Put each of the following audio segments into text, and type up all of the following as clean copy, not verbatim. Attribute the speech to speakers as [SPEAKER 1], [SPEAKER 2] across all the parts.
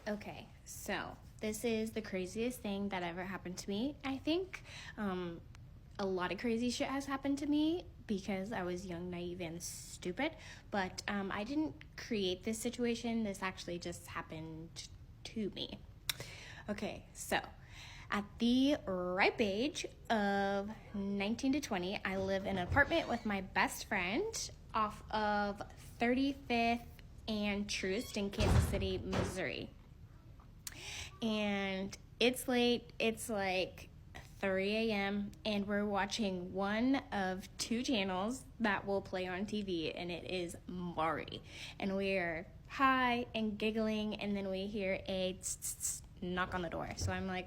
[SPEAKER 1] Okay, so this is the craziest thing that ever happened to me. I think a lot of crazy shit has happened to me because I was young, naive, and stupid. But I didn't create this situation. This actually just happened to me. Okay, so at the ripe age of 19 to 20, I live in an apartment with my best friend off of 35th and Troost in Kansas City, Missouri. And it's late, it's like 3 a.m., and we're watching one of two channels that will play on TV, and it is Maury. And we are high and giggling, and then we hear a knock on the door. So I'm like,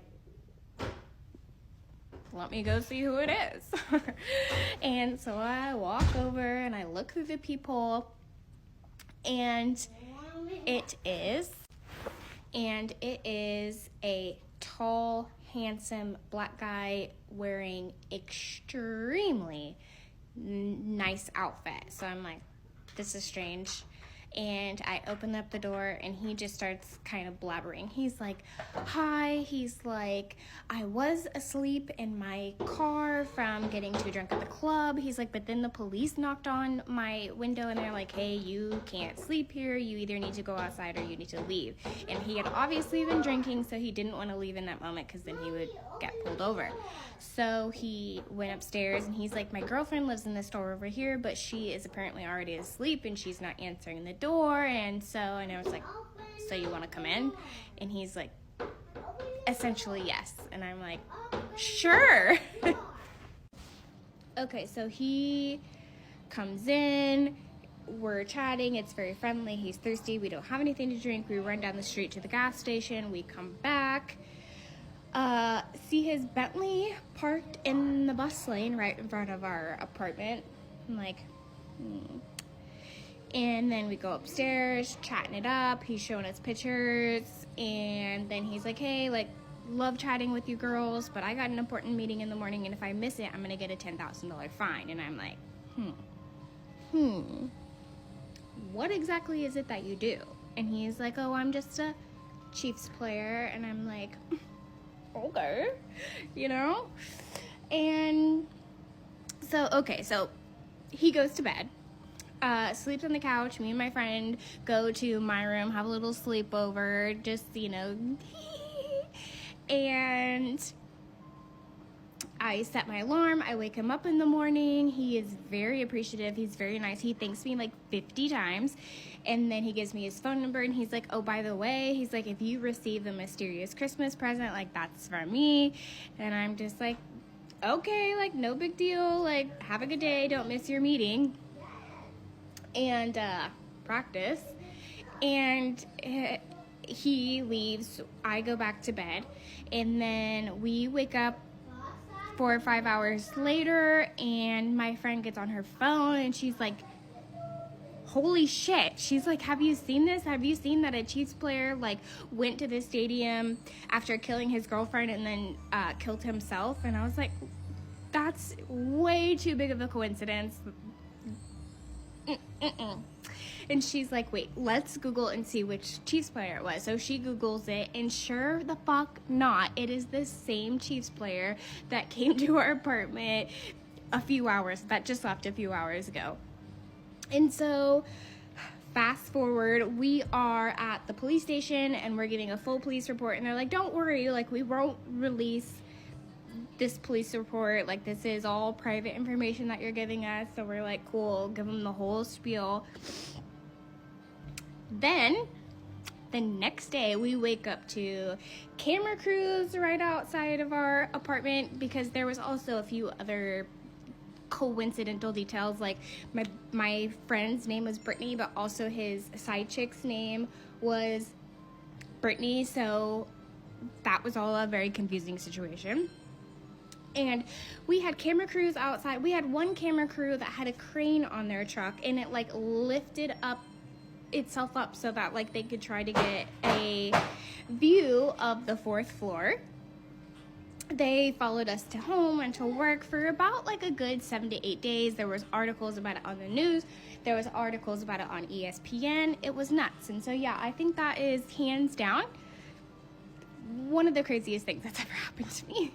[SPEAKER 1] let me go see who it is. And so I walk over and I look through the peephole, and it is a tall, handsome black guy wearing extremely nice outfit. So I'm like, this is strange. And I open up the door, and he just starts kind of blabbering. He's like, hi. He's like, I was asleep in my car from getting too drunk at the club. He's like, but then the police knocked on my window, and they're like, hey, you can't sleep here. You either need to go outside or you need to leave. And he had obviously been drinking, so he didn't want to leave in that moment because then he would get pulled over. So he went upstairs, and he's like, my girlfriend lives in the store over here, but she is apparently already asleep, and she's not answering the door. And I was like, so you want to come in? And he's like, essentially yes. And I'm like, sure. Okay, so he comes in, we're chatting, it's very friendly, he's thirsty, we don't have anything to drink, we run down the street to the gas station, we come back, see his Bentley parked in the bus lane right in front of our apartment. I'm like, And then we go upstairs, chatting it up, he's showing us pictures, and then he's like, hey, like, love chatting with you girls, but I got an important meeting in the morning, and if I miss it, I'm gonna get a $10,000 fine. And I'm like, what exactly is it that you do? And he's like, oh, I'm just a Chiefs player. And I'm like, okay, And so he goes to bed, sleeps on the couch. Me and my friend go to my room, have a little sleepover, just, and I set my alarm. I wake him up in the morning. He is very appreciative. He's very nice. He thanks me like 50 times. And then he gives me his phone number, and he's like, oh, by the way, he's like, if you receive a mysterious Christmas present, like, that's from me. And I'm just like, okay, like, no big deal. Like, have a good day. Don't miss your meeting. And practice. And he leaves. I go back to bed. And then we wake up 4 or 5 hours later, and my friend gets on her phone, and she's like, holy shit. She's like, have you seen this? Have you seen that a Chiefs player like went to the stadium after killing his girlfriend and then killed himself? And I was like, that's way too big of a coincidence. And she's like, wait, let's Google and see which Chiefs player it was. So she Googles it, and sure the fuck not, it is the same Chiefs player that came to our apartment that just left a few hours ago. And so fast forward, we are at the police station, and we're getting a full police report, and they're like, don't worry, like, we won't release this police report, like, this is all private information that you're giving us. So we're like, cool, give them the whole spiel. Then the next day we wake up to camera crews right outside of our apartment, because there was also a few other coincidental details, like my friend's name was Brittany, but also his side chick's name was Brittany, so that was all a very confusing situation. And we had camera crews outside. We had one camera crew that had a crane on their truck, and it like lifted itself up so that like they could try to get a view of the 4th floor. They followed us to home and to work for about like a good 7 to 8 days. There was articles about it on the news. There was articles about it on ESPN. It was nuts. And so yeah, I think that is hands down one of the craziest things that's ever happened to me.